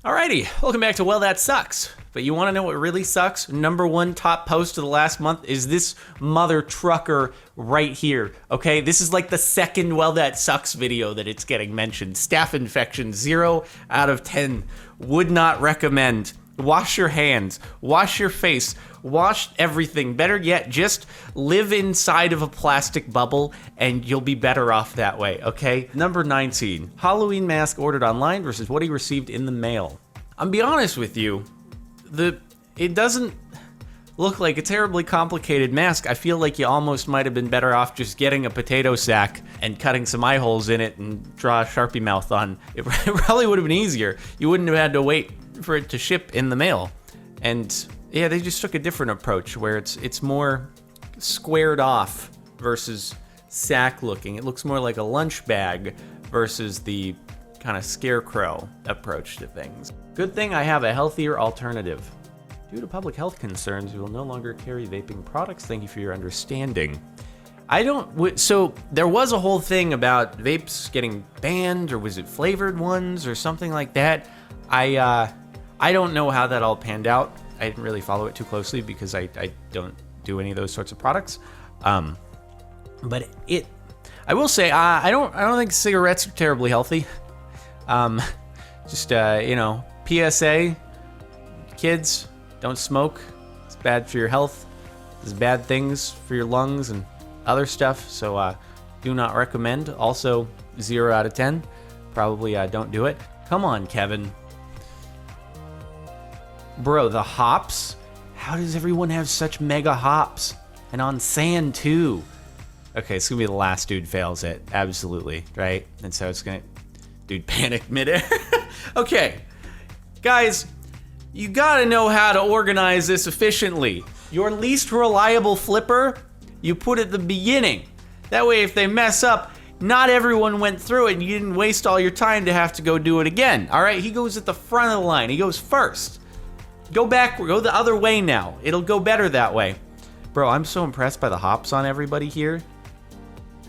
Alrighty, welcome back to Well That Sucks. But you want to know what really sucks? #1 top post of the last month is this mother trucker right here. Okay, this is like the second Well That Sucks video that it's getting mentioned. Staph infection, 0 out of 10. Would not recommend. Wash your hands, wash your face, wash everything. Better yet, just live inside of a plastic bubble and you'll be better off that way, okay? Number 19, Halloween mask ordered online versus what he received in the mail. I'm be honest with you, it doesn't look like a terribly complicated mask. I feel like you almost might have been better off just getting a potato sack and cutting some eye holes in it and draw a Sharpie mouth on. It probably would have been easier. You wouldn't have had to wait for it to ship in the mail. And yeah, they just took a different approach where it's more squared off versus sack looking. It looks more like a lunch bag versus the kind of scarecrow approach to things. Good thing I have a healthier alternative. Due to public health concerns, we will no longer carry vaping products. Thank you for your understanding. So there was a whole thing about vapes getting banned, or was it flavored ones or something like that? I don't know how that all panned out. I didn't really follow it too closely because I don't do any of those sorts of products. But I will say I don't think cigarettes are terribly healthy. PSA, kids, don't smoke. It's bad for your health. There's bad things for your lungs and other stuff. So do not recommend. Also, 0 out of 10. Probably don't do it. Come on, Kevin. Bro, the hops? How does everyone have such mega hops? And on sand, too. Okay, it's gonna be the last dude fails it. Absolutely, right? And so it's gonna... Dude, panic midair. Okay, guys, you gotta know how to organize this efficiently. Your least reliable flipper, you put at the beginning. That way, if they mess up, not everyone went through it and you didn't waste all your time to have to go do it again. All right, he goes at the front of the line. He goes first. Go back, go the other way now. It'll go better that way. Bro, I'm so impressed by the hops on everybody here.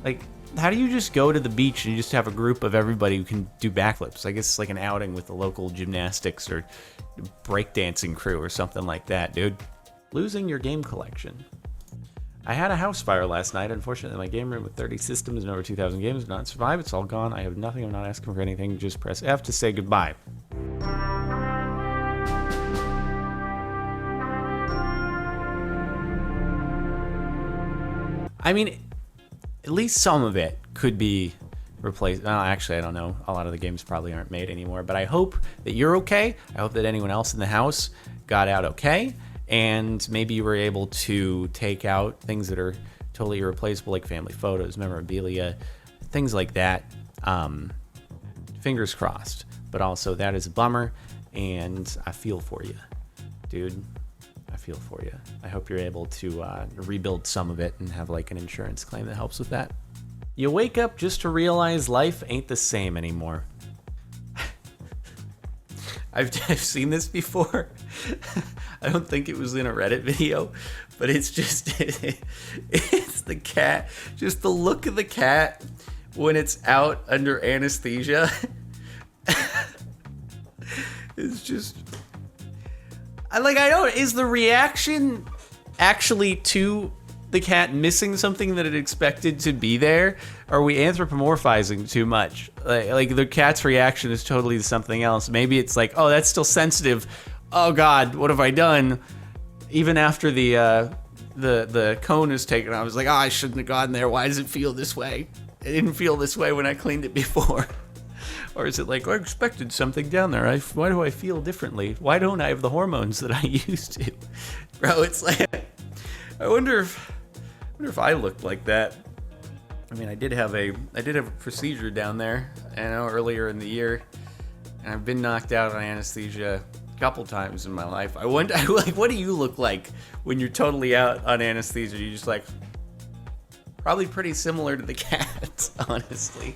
Like, how do you just go to the beach and you just have a group of everybody who can do backflips? I guess it's like an outing with the local gymnastics or breakdancing crew or something like that, dude. Losing your game collection. I had a house fire last night. Unfortunately, my game room with 30 systems and over 2,000 games did not survive. It's all gone. I have nothing. I'm not asking for anything. Just press F to say goodbye. I mean, at least some of it could be replaced. Well, actually, I don't know. A lot of the games probably aren't made anymore. But I hope that you're okay. I hope that anyone else in the house got out okay. And maybe you were able to take out things that are totally irreplaceable, like family photos, memorabilia, things like that. Fingers crossed. But also, that is a bummer. And I feel for you, dude. I feel for you. I hope you're able to rebuild some of it and have like an insurance claim that helps with that. You wake up just to realize life ain't the same anymore. I've seen this before. I don't think it was in a Reddit video, but it's just, it's the cat. Just the look of the cat when it's out under anesthesia. It's just... is the reaction actually to the cat missing something that it expected to be there? Or are we anthropomorphizing too much? Like the cat's reaction is totally something else. Maybe it's like, oh, that's still sensitive. Oh God, what have I done? Even after the cone is taken, I was like, oh, I shouldn't have gone there. Why does it feel this way? It didn't feel this way when I cleaned it before. Or is it like, I expected something down there. Why do I feel differently? Why don't I have the hormones that I used to? Bro, it's like, I wonder if I looked like that. I mean, I did have a procedure down there, earlier in the year, and I've been knocked out on anesthesia a couple times in my life. I wonder, like, what do you look like when you're totally out on anesthesia? You're just like, probably pretty similar to the cat, honestly.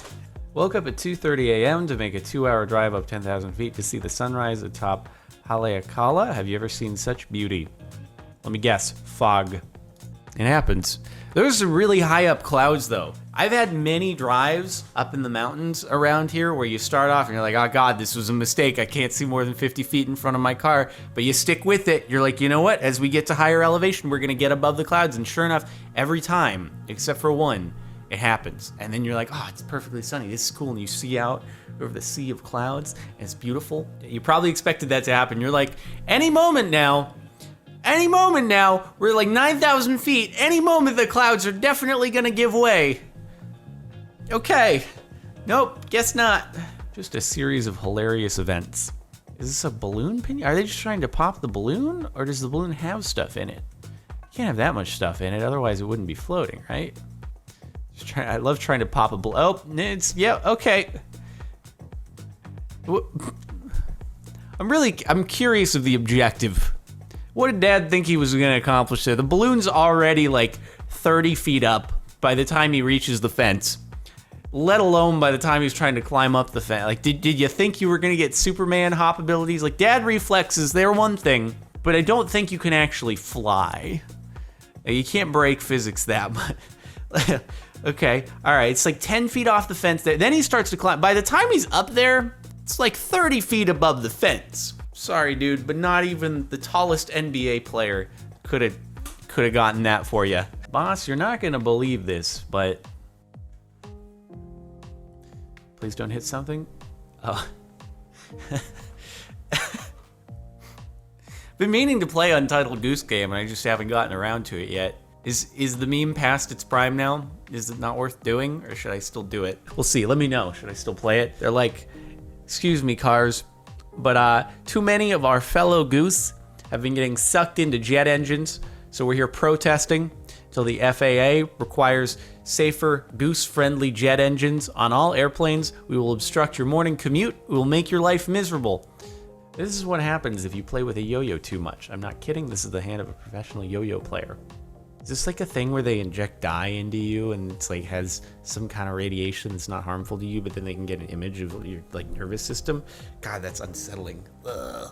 Woke up at 2:30 a.m. to make a 2-hour drive up 10,000 feet to see the sunrise atop Haleakala. Have you ever seen such beauty? Let me guess, fog. It happens. There's some really high up clouds though. I've had many drives up in the mountains around here where you start off and you're like, oh God, this was a mistake. I can't see more than 50 feet in front of my car. But you stick with it. You're like, you know what? As we get to higher elevation, we're gonna get above the clouds. And sure enough, every time, except for one, it happens. And then you're like, oh, it's perfectly sunny. This is cool. And you see out over the sea of clouds and it's beautiful. You probably expected that to happen. You're like, any moment now, we're like 9,000 feet. Any moment the clouds are definitely gonna give way. Okay. Nope, guess not. Just a series of hilarious events. Is this a balloon pinion? Are they just trying to pop the balloon? Or does the balloon have stuff in it? You can't have that much stuff in it, otherwise it wouldn't be floating, right? I love trying to pop a balloon. Oh, yeah, okay. I'm curious of the objective. What did Dad think he was gonna accomplish there? The balloon's already like 30 feet up by the time he reaches the fence, let alone by the time he's trying to climb up the fence. Like, did you think you were gonna get Superman hop abilities? Like, Dad reflexes, they're one thing, but I don't think you can actually fly. You can't break physics that much. Okay, all right, it's like 10 feet off the fence there. Then he starts to climb. By the time he's up there, it's like 30 feet above the fence. Sorry, dude, but not even the tallest NBA player could have gotten that for you. Boss, you're not gonna believe this, but please don't hit something. Oh. Been meaning to play Untitled Goose Game, and I just haven't gotten around to it yet. Is the meme past its prime now? Is it not worth doing, or should I still do it? We'll see. Let me know. Should I still play it? They're like, excuse me, cars, but too many of our fellow goose have been getting sucked into jet engines, so we're here protesting till the FAA requires safer goose-friendly jet engines on all airplanes. We will obstruct your morning commute. We will make your life miserable. This is what happens if you play with a yo-yo too much. I'm not kidding. This is the hand of a professional yo-yo player. Is this like a thing where they inject dye into you and it's like has some kind of radiation that's not harmful to you, but then they can get an image of your like nervous system? God, that's unsettling. Ugh,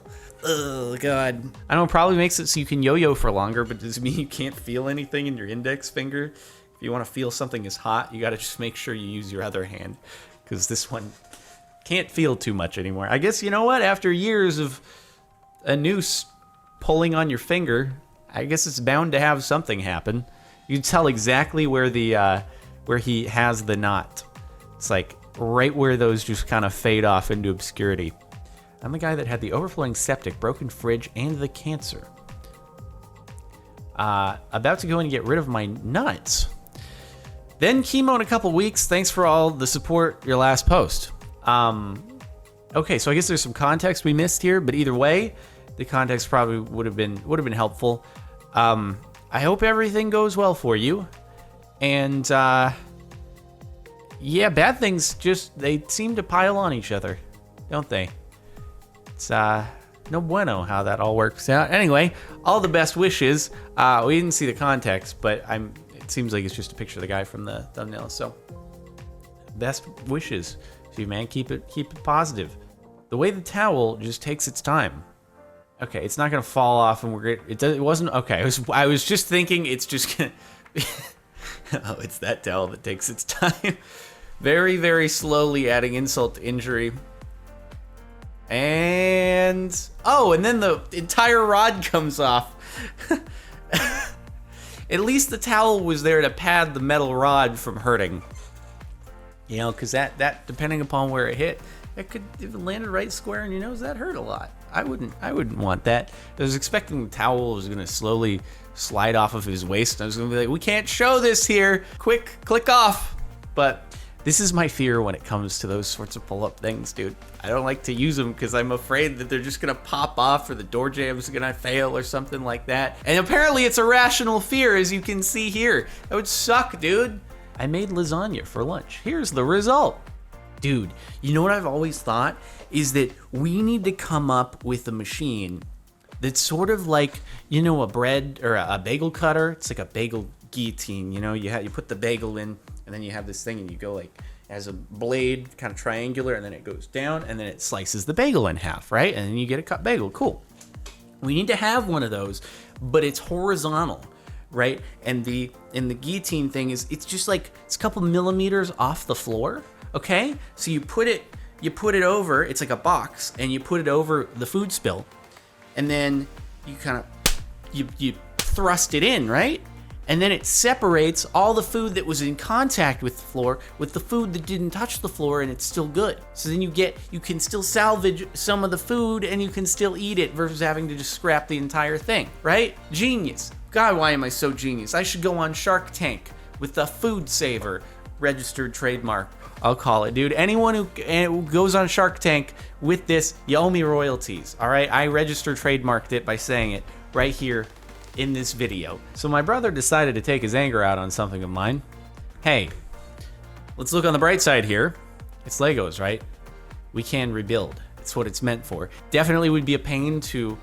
God. I know it probably makes it so you can yo-yo for longer, but does it mean you can't feel anything in your index finger? If you want to feel something is hot, you got to just make sure you use your other hand, because this one can't feel too much anymore. I guess, you know what? After years of a noose pulling on your finger, I guess it's bound to have something happen. You can tell exactly where where he has the knot. It's like right where those just kind of fade off into obscurity. I'm the guy that had the overflowing septic, broken fridge, and the cancer. About to go in and get rid of my nuts. Then chemo in a couple weeks. Thanks for all the support, your last post. Okay, so I guess there's some context we missed here, but either way, the context probably would have been helpful. I hope everything goes well for you. And yeah, bad things they seem to pile on each other, don't they? It's no bueno how that all works out. Anyway, all the best wishes. We didn't see the context, but it seems like it's just a picture of the guy from the thumbnail. So best wishes to you, man. Keep it positive. The way the towel just takes its time. Okay, it's not gonna fall off, and it wasn't okay. I was just thinking it's just gonna. Oh, it's that towel that takes its time. Very, very slowly, adding insult to injury. And then the entire rod comes off. At least the towel was there to pad the metal rod from hurting. You know, because that depending upon where it hit, it could, if it landed right square in your nose, that hurt a lot. I wouldn't want that. I was expecting the towel was gonna slowly slide off of his waist. I was gonna be like, we can't show this here. Quick, click off. But this is my fear when it comes to those sorts of pull-up things, dude. I don't like to use them because I'm afraid that they're just gonna pop off or the door jam's gonna fail or something like that. And apparently it's a rational fear, as you can see here. That would suck, dude. I made lasagna for lunch. Here's the result. Dude, you know what I've always thought? Is that we need to come up with a machine that's sort of like, you know, a bread or a bagel cutter. It's like a bagel guillotine, you know? You put the bagel in, and then you have this thing, and you go like, as a blade, kind of triangular, and then it goes down, and then it slices the bagel in half, right? And then you get a cut bagel. Cool. We need to have one of those, but it's horizontal, right? And the guillotine thing is, it's just like, it's a couple millimeters off the floor, okay? So you put it over, it's like a box, and you put it over the food spill, and then you kind of, you thrust it in, right? And then it separates all the food that was in contact with the floor with the food that didn't touch the floor, and it's still good. So then you can still salvage some of the food and you can still eat it versus having to just scrap the entire thing, right? Genius. God, why am I so genius? I should go on Shark Tank with the FoodSaver registered trademark. I'll call it, dude. Anyone who goes on Shark Tank with this, you owe me royalties, all right? I registered trademarked it by saying it right here in this video. So my brother decided to take his anger out on something of mine. Hey, let's look on the bright side here. It's Legos, right? We can rebuild. It's what it's meant for. Definitely would be a pain to,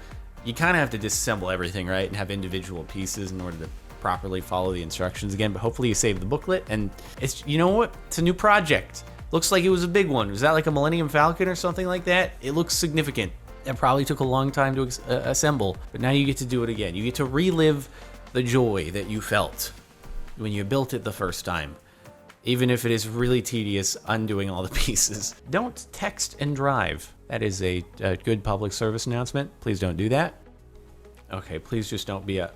you kind of have to disassemble everything, right? And have individual pieces in order to properly follow the instructions again, but hopefully you save the booklet, and it's, you know what? It's a new project. Looks like it was a big one. Was that like a Millennium Falcon or something like that? It looks significant. It probably took a long time to assemble, but now you get to do it again. You get to relive the joy that you felt when you built it the first time, even if it is really tedious undoing all the pieces. Don't text and drive. That is a good public service announcement. Please don't do that. Okay, please just don't be a...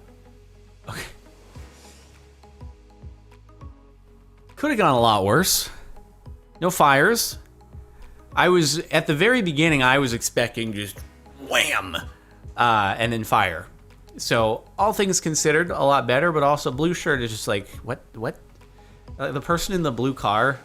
Okay. Could have gone a lot worse. No fires. I was, at the very beginning, I was expecting just wham, and then fire. So, all things considered, a lot better, but also blue shirt is just like, what? The person in the blue car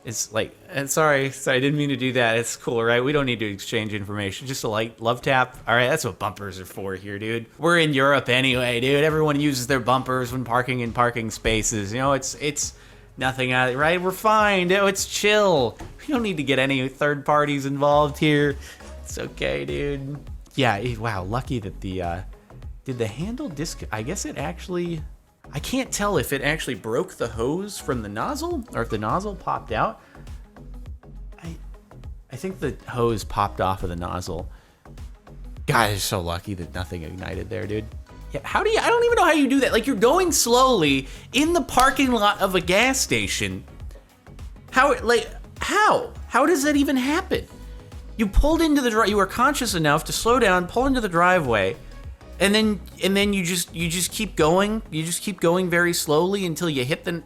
is like, and sorry, I didn't mean to do that. It's cool, right? We don't need to exchange information. Just a light love tap. All right, that's what bumpers are for here, dude. We're in Europe anyway, dude. Everyone uses their bumpers when parking in parking spaces. You know, it's nothing out of it, right? We're fine. No, it's chill. We don't need to get any third parties involved here. It's okay, dude. Yeah, wow, lucky that did the handle disc, I guess it actually, I can't tell if it actually broke the hose from the nozzle or if the nozzle popped out. I think the hose popped off of the nozzle. God, it's so lucky that nothing ignited there, dude. Yeah, I don't even know how you do that. Like, you're going slowly in the parking lot of a gas station. How does that even happen? You pulled into the you were conscious enough to slow down, pull into the driveway, and then you just keep going. You just keep going very slowly until you hit the...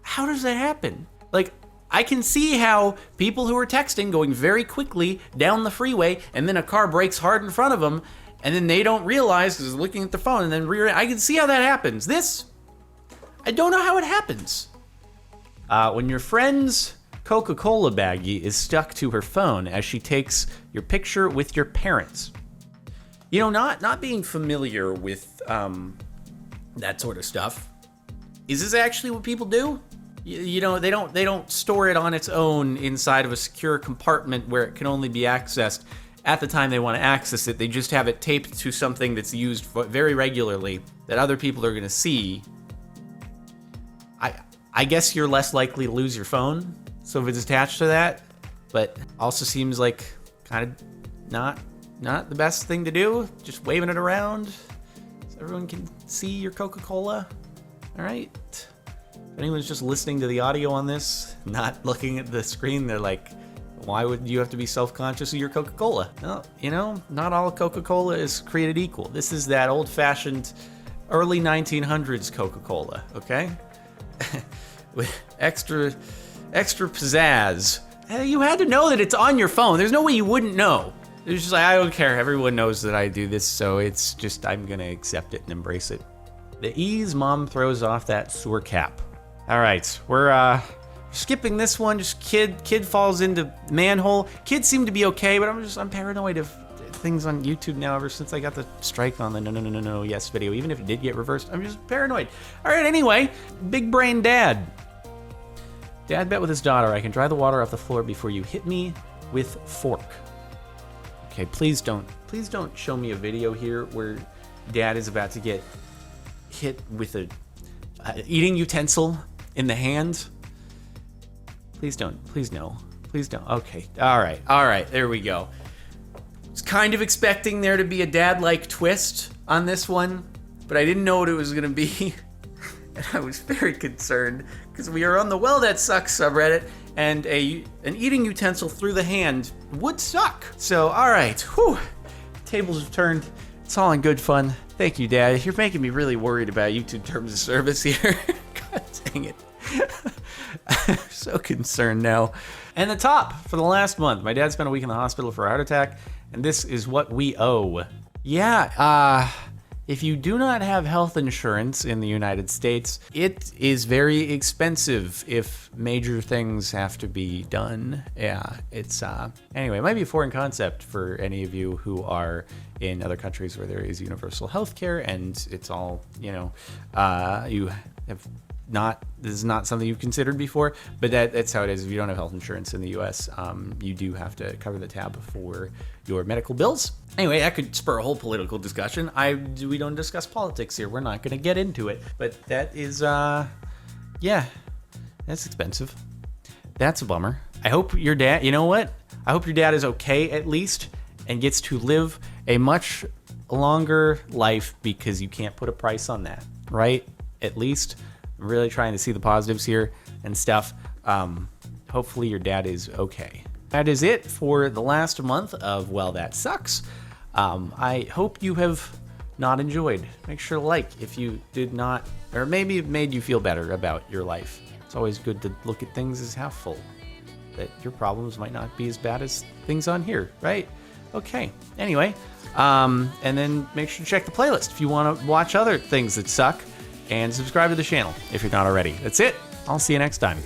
How does that happen? Like, I can see how people who are texting going very quickly down the freeway, and then a car brakes hard in front of them, and then they don't realize because they're looking at their phone, and then I can see how that happens. This, I don't know how it happens. When your friend's Coca-Cola baggie is stuck to her phone as she takes your picture with your parents. You know, not being familiar with that sort of stuff. Is this actually what people do? You know, they don't store it on its own inside of a secure compartment where it can only be accessed at the time they want to access it. They just have it taped to something that's used very regularly that other people are going to see. I guess you're less likely to lose your phone, so if it's attached to that, but also seems like kind of not the best thing to do. Just waving it around so everyone can see your Coca-Cola. All right. If anyone's just listening to the audio on this, not looking at the screen, they're like, why would you have to be self-conscious of your Coca-Cola? Well, you know, not all Coca-Cola is created equal. This is that old-fashioned early 1900s Coca-Cola, okay? With extra pizzazz. You had to know that it's on your phone. There's no way you wouldn't know. It was just like, I don't care. Everyone knows that I do this, so it's just, I'm gonna accept it and embrace it. The ease mom throws off that sewer cap. All right, we're skipping this one. Just kid falls into manhole. Kids seem to be okay, but I'm paranoid of things on YouTube now ever since I got the strike on the no yes video. Even if it did get reversed, I'm just paranoid. All right, anyway, big brain dad. Dad bet with his daughter, I can dry the water off the floor before you hit me with fork. Okay, please don't show me a video here where dad is about to get hit with a eating utensil in the hand. Please don't. Please no. Please don't. Okay. All right. There we go. I was kind of expecting there to be a dad-like twist on this one, but I didn't know what it was gonna be. And I was very concerned because we are on the Well That Sucks subreddit, and an eating utensil through the hand would suck. So, all right, whew, tables have turned. It's all in good fun. Thank you, Dad. You're making me really worried about YouTube terms of service here. God dang it. I'm so concerned now. And the top for the last month. My dad spent a week in the hospital for a heart attack, and this is what we owe. Yeah, if you do not have health insurance in the United States, it is very expensive if major things have to be done. Yeah, it's, anyway, it might be a foreign concept for any of you who are in other countries where there is universal health care, and it's all, you know, you have not, this is not something you've considered before, but that's how it is. If you don't have health insurance in the US, you do have to cover the tab for your medical bills. Anyway, that could spur a whole political discussion. We don't discuss politics here. We're not going to get into it, but that is, yeah, that's expensive. That's a bummer. I hope your dad, you know what? I hope your dad is okay at least and gets to live a much longer life, because you can't put a price on that, right? At least. I'm really trying to see the positives here and stuff. Hopefully your dad is okay. That is it for the last month of Well That Sucks. I hope you have not enjoyed. Make sure to like if you did not, or maybe it made you feel better about your life. It's always good to look at things as half full, that your problems might not be as bad as things on here, right? Okay, anyway, and then make sure to check the playlist if you want to watch other things that suck, and subscribe to the channel if you're not already. That's it. I'll see you next time.